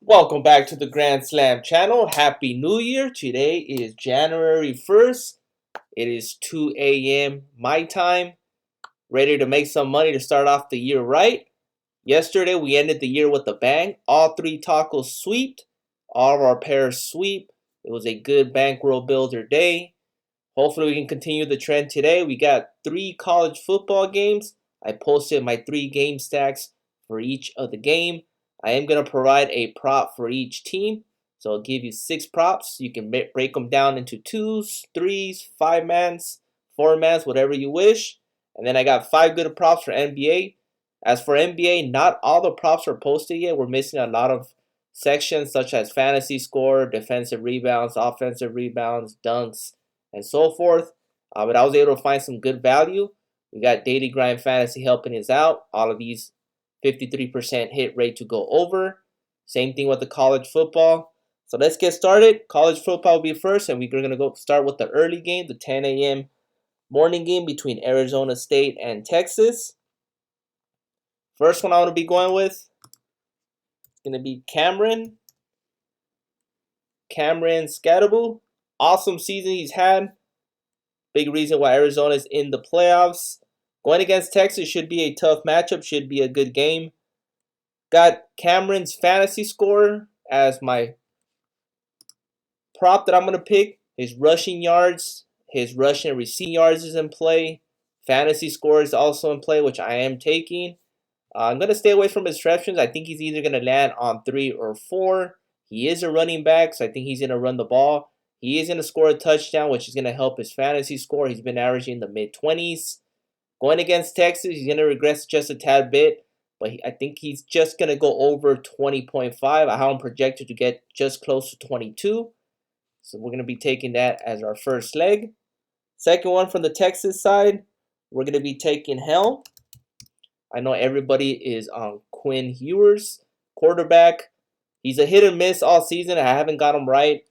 Welcome back to the Grand Slam channel. Happy New Year. Today is January 1st. It is 2 a.m. my time. Ready to make some money to start off the year right. Yesterday we ended the year with a bang. All three tacos sweeped. All of our pairs sweep. It was a good bankroll builder day. Hopefully we can continue the trend today. We got 3 college football games. I posted my 3 game stacks for each of the game. I am going to provide a prop for each team. So I'll give you 6 props. You can break them down into 2s, 3s, 5-mans, 4-mans, whatever you wish. And then I got 5 good props for NBA. As for NBA, not all the props are posted yet. We're missing a lot of sections such as fantasy score, defensive rebounds, offensive rebounds, dunks, and so forth. But I was able to find some good value. We got Daily Grind Fantasy helping us out. All of these 53% hit rate to go over. Same thing with the college football. So let's get started. College football will be first, and we're going to go start with the early game, the 10 a.m. morning game between Arizona State and Texas. First one I want to be going with is going to be Cameron Scatterable. Awesome season he's had. Big reason why Arizona is in the playoffs. Going against Texas should be a tough matchup, should be a good game. Got Cameron's fantasy score as my prop that I'm going to pick. His rushing yards, his rushing and receiving yards is in play. Fantasy score is also in play, which I am taking. I'm going to stay away from his receptions. I think he's either going to land on 3 or 4. He is a running back, so I think he's going to run the ball. He is going to score a touchdown, which is going to help his fantasy score. He's been averaging in the mid-20s. Going against Texas, he's going to regress just a tad bit, but I think he's just going to go over 20.5. I have him projected to get just close to 22. So we're going to be taking that as our first leg. Second one from the Texas side, we're going to be taking Helm. I know everybody is on Quinn Ewers, quarterback. He's a hit or miss all season. I haven't got him right.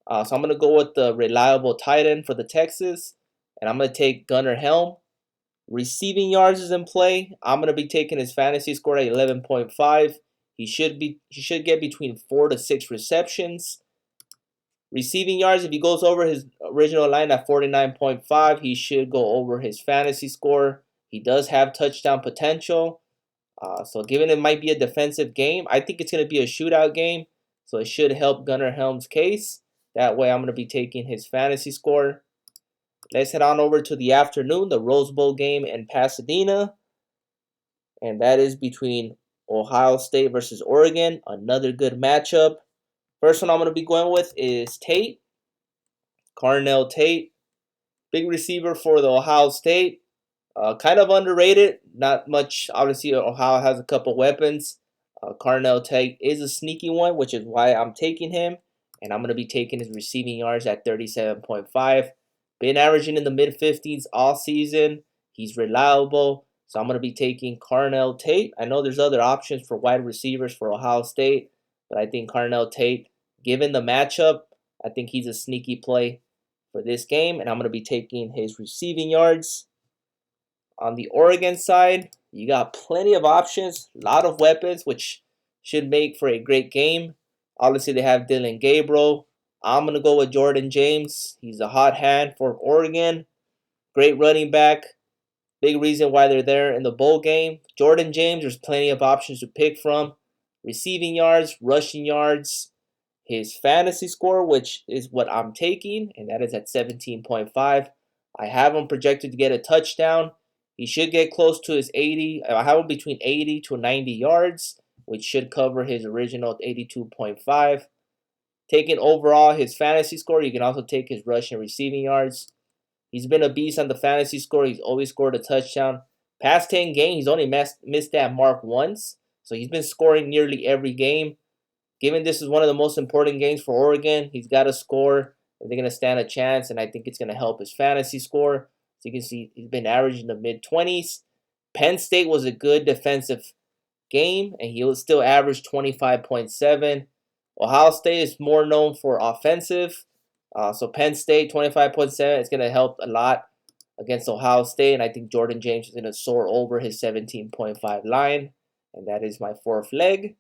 So I'm going to go with the reliable tight end for the Texas. And I'm going to take Gunnar Helm. Receiving yards is in play. I'm going to be taking his fantasy score at 11.5. He should get between 4 to 6 receptions. Receiving yards, if he goes over his original line at 49.5, he should go over his fantasy score. He does have touchdown potential. So given it might be a defensive game, I think it's going to be a shootout game. So it should help Gunnar Helm's case. That way I'm going to be taking his fantasy score. Let's head on over to the afternoon, the Rose Bowl game in Pasadena. And that is between Ohio State versus Oregon. Another good matchup. First one I'm going to be going with is Tate. Carnell Tate. Big receiver for the Ohio State. Kind of underrated. Not much. Obviously, Ohio has a couple weapons. Carnell Tate is a sneaky one, which is why I'm taking him. And I'm going to be taking his receiving yards at 37.5. Been averaging in the mid-50s all season. He's reliable. So I'm going to be taking Carnell Tate. I know there's other options for wide receivers for Ohio State, but I think Carnell Tate, given the matchup, I think he's a sneaky play for this game. And I'm going to be taking his receiving yards. On the Oregon side, you got plenty of options, a lot of weapons, which should make for a great game. Obviously, they have Dylan Gabriel. I'm going to go with Jordan James. He's a hot hand for Oregon. Great running back. Big reason why they're there in the bowl game. Jordan James, there's plenty of options to pick from. Receiving yards, rushing yards. His fantasy score, which is what I'm taking, and that is at 17.5. I have him projected to get a touchdown. He should get close to his 80. I have him between 80 to 90 yards, which should cover his original 82.5. Taking overall his fantasy score, you can also take his rushing and receiving yards. He's been a beast on the fantasy score. He's always scored a touchdown. Past 10 games, he's only missed that mark once. So he's been scoring nearly every game. Given this is one of the most important games for Oregon, he's got to score. They're going to stand a chance, and I think it's going to help his fantasy score. So you can see he's been averaging the mid-20s. Penn State was a good defensive game, and he will still average 25.7. Ohio State is more known for offensive. So Penn State, 25.7 is going to help a lot against Ohio State, and I think Jordan James is going to soar over his 17.5 line, and that is my fourth leg.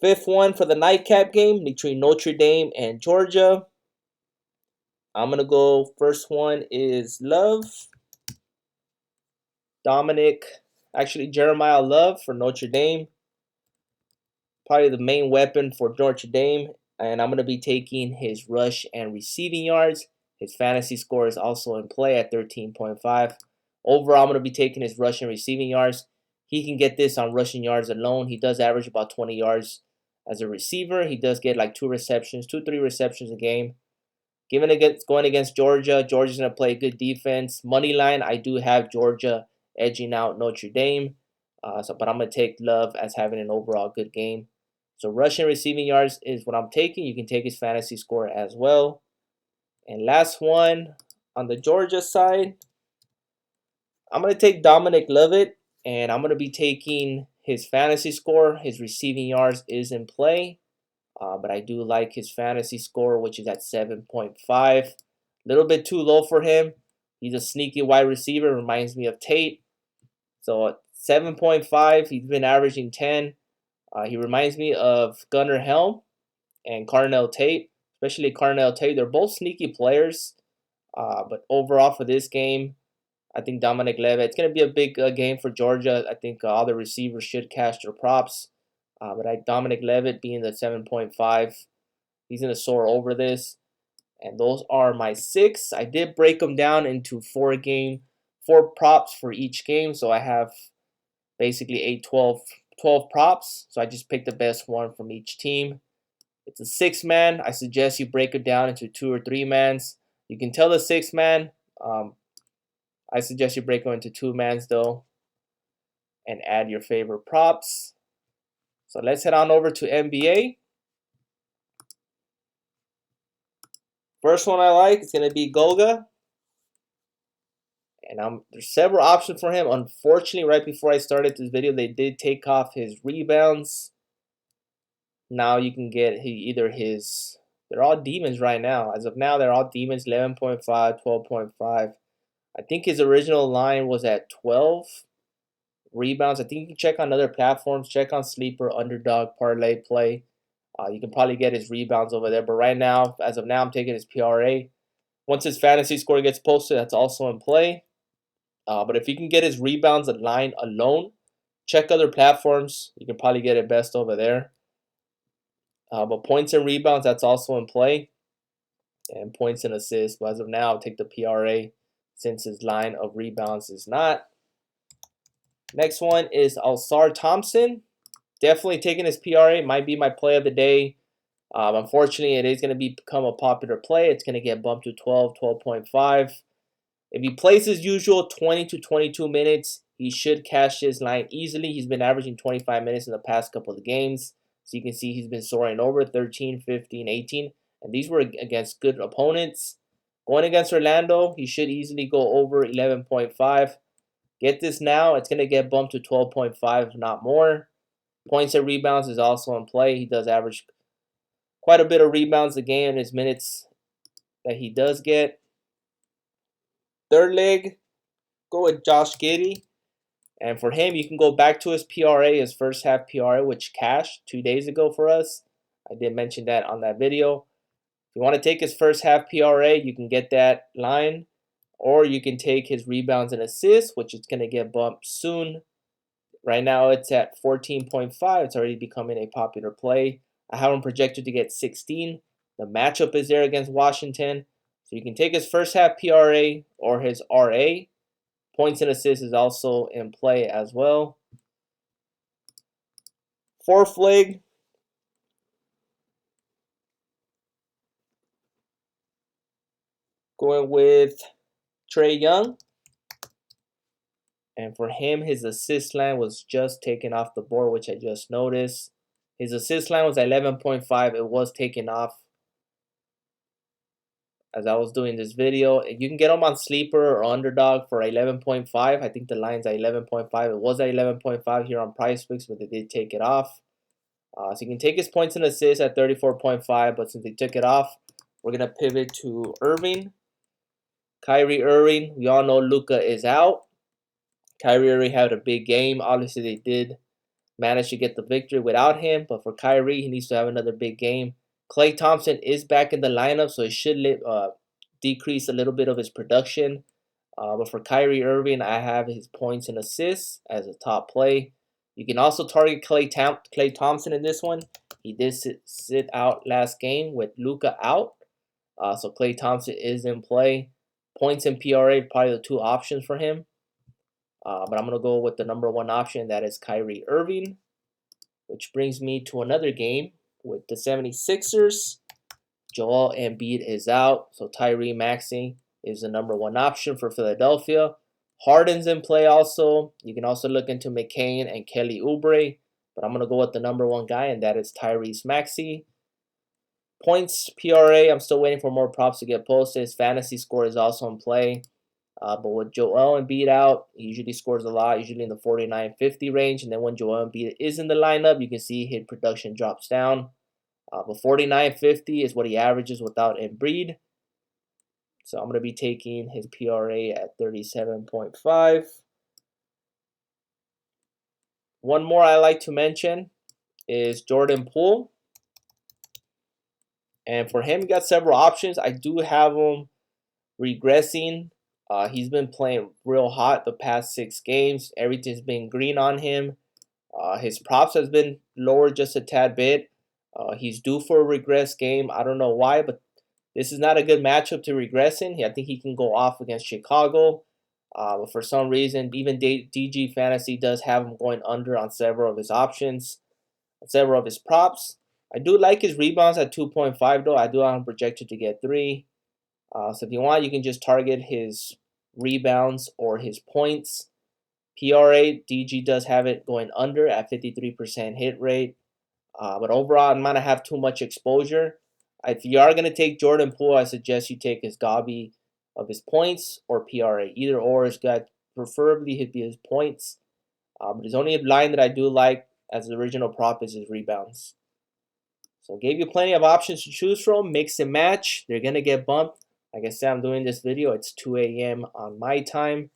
Fifth one for the nightcap game between Notre Dame and Georgia. I'm going to go, first one is Love. Jeremiah Love for Notre Dame. Probably the main weapon for Notre Dame. And I'm going to be taking his rush and receiving yards. His fantasy score is also in play at 13.5. Overall, I'm going to be taking his rush and receiving yards. He can get this on rushing yards alone. He does average about 20 yards as a receiver. He does get like 3 receptions a game. Going against Georgia, Georgia's going to play good defense. Money line, I do have Georgia edging out Notre Dame. But I'm going to take Love as having an overall good game. So rushing receiving yards is what I'm taking. You can take his fantasy score as well. And last one on the Georgia side, I'm going to take Dominic Lovett, and I'm going to be taking his fantasy score. His receiving yards is in play, but I do like his fantasy score, which is at 7.5. A little bit too low for him. He's a sneaky wide receiver, reminds me of Tate. So at 7.5, he's been averaging 10. He reminds me of Gunnar Helm and Carnell Tate, especially Carnell Tate. They're both sneaky players, but overall for this game, I think Dominic Levitt, it's going to be a big game for Georgia. I think all the receivers should cash their props, but Dominic Levitt being the 7.5, he's going to soar over this. And those are my 6. I did break them down into 4 props for each game, so I have basically 12 props. So I just picked the best one from each team. It's a 6-man. I suggest you break it down into 2 or 3 mans. You can tell the 6-man. I suggest you break them into 2 mans though, and add your favorite props. So let's head on over to NBA. First one I like is going to be Goga. And there's several options for him. Unfortunately, right before I started this video, they did take off his rebounds. Now you can get they're all demons right now. As of now, they're all demons, 11.5, 12.5. I think his original line was at 12 rebounds. I think you can check on other platforms. Check on Sleeper, Underdog, Parlay Play. You can probably get his rebounds over there. But right now, as of now, I'm taking his PRA. Once his fantasy score gets posted, that's also in play. But if you can get his rebounds line alone, check other platforms. You can probably get it best over there. But points and rebounds, that's also in play. And points and assists. But as of now, I'll take the PRA since his line of rebounds is not. Next one is Alsar Thompson. Definitely taking his PRA. Might be my play of the day. Unfortunately, it is going to become a popular play. It's going to get bumped to 12, 12.5. If he plays his usual 20 to 22 minutes, he should cash his line easily. He's been averaging 25 minutes in the past couple of games. So you can see he's been soaring over 13, 15, 18. And these were against good opponents. Going against Orlando, he should easily go over 11.5. Get this now. It's going to get bumped to 12.5, if not more. Points and rebounds is also in play. He does average quite a bit of rebounds a game in his minutes that he does get. Third leg, go with Josh Giddey. And for him, you can go back to his PRA, his first half PRA, which cashed 2 days ago for us. I did mention that on that video. If you want to take his first half PRA, you can get that line. Or you can take his rebounds and assists, which is going to get bumped soon. Right now, it's at 14.5. It's already becoming a popular play. I have him projected to get 16. The matchup is there against Washington. So you can take his first half PRA or his RA. Points and assists is also in play as well. Fourth leg, going with Trae Young. And for him, his assist line was just taken off the board, which I just noticed. His assist line was 11.5. It was taken off as I was doing this video. You can get them on Sleeper or Underdog for 11.5. I think the line's at 11.5. It was at 11.5 here on PrizePicks, but they did take it off. So you can take his points and assists at 34.5, but since they took it off, we're going to pivot to Irving. Kyrie Irving, we all know Luka is out. Kyrie Irving had a big game. Obviously, they did managed to get the victory without him. But for Kyrie, he needs to have another big game. Klay Thompson is back in the lineup, so it should decrease a little bit of his production. But for Kyrie Irving, I have his points and assists as a top play. You can also target Klay Thompson in this one. He did sit out last game with Luka out. So Klay Thompson is in play. Points and PRA probably the two options for him. But I'm going to go with the number one option. That is Kyrie Irving. Which brings me to another game with the 76ers. Joel Embiid is out. So Tyrese Maxey is the number one option for Philadelphia. Harden's in play also. You can also look into McCain and Kelly Oubre. But I'm going to go with the number one guy, and that is Tyrese Maxey. Points, PRA, I'm still waiting for more props to get posted. His fantasy score is also in play. But with Joel Embiid out, he usually scores a lot, usually in the 49-50 range. And then when Joel Embiid is in the lineup, you can see his production drops down. But 49-50 is what he averages without Embiid. So I'm going to be taking his PRA at 37.5. One more I like to mention is Jordan Poole. And for him, he got several options. I do have him regressing. He's been playing real hot the past 6 games. Everything's been green on him. His props has been lowered just a tad bit. He's due for a regress game. I don't know why, but this is not a good matchup to regress in. I think he can go off against Chicago. But for some reason, even DG Fantasy does have him going under on several of his options, several of his props. I do like his rebounds at 2.5 though. I do have him projected to get 3. So if you want, you can just target his rebounds or his points. PRA, DG does have it going under at 53% hit rate. But overall, I'm not going to have too much exposure. If you are going to take Jordan Poole, I suggest you take his Gabi of his points or PRA. Either or is good. Preferably it'd be his points. But there's only a line that I do like as the original prop is his rebounds. So gave you plenty of options to choose from. Mix and match. They're going to get bumped. Like I said, I'm doing this video. It's 2 a.m. on my time.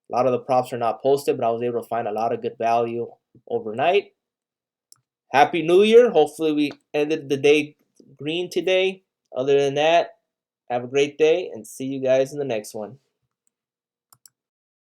A lot of the props are not posted, but I was able to find a lot of good value overnight. Happy New Year. Hopefully we ended the day green today. Other than that, have a great day and see you guys in the next one.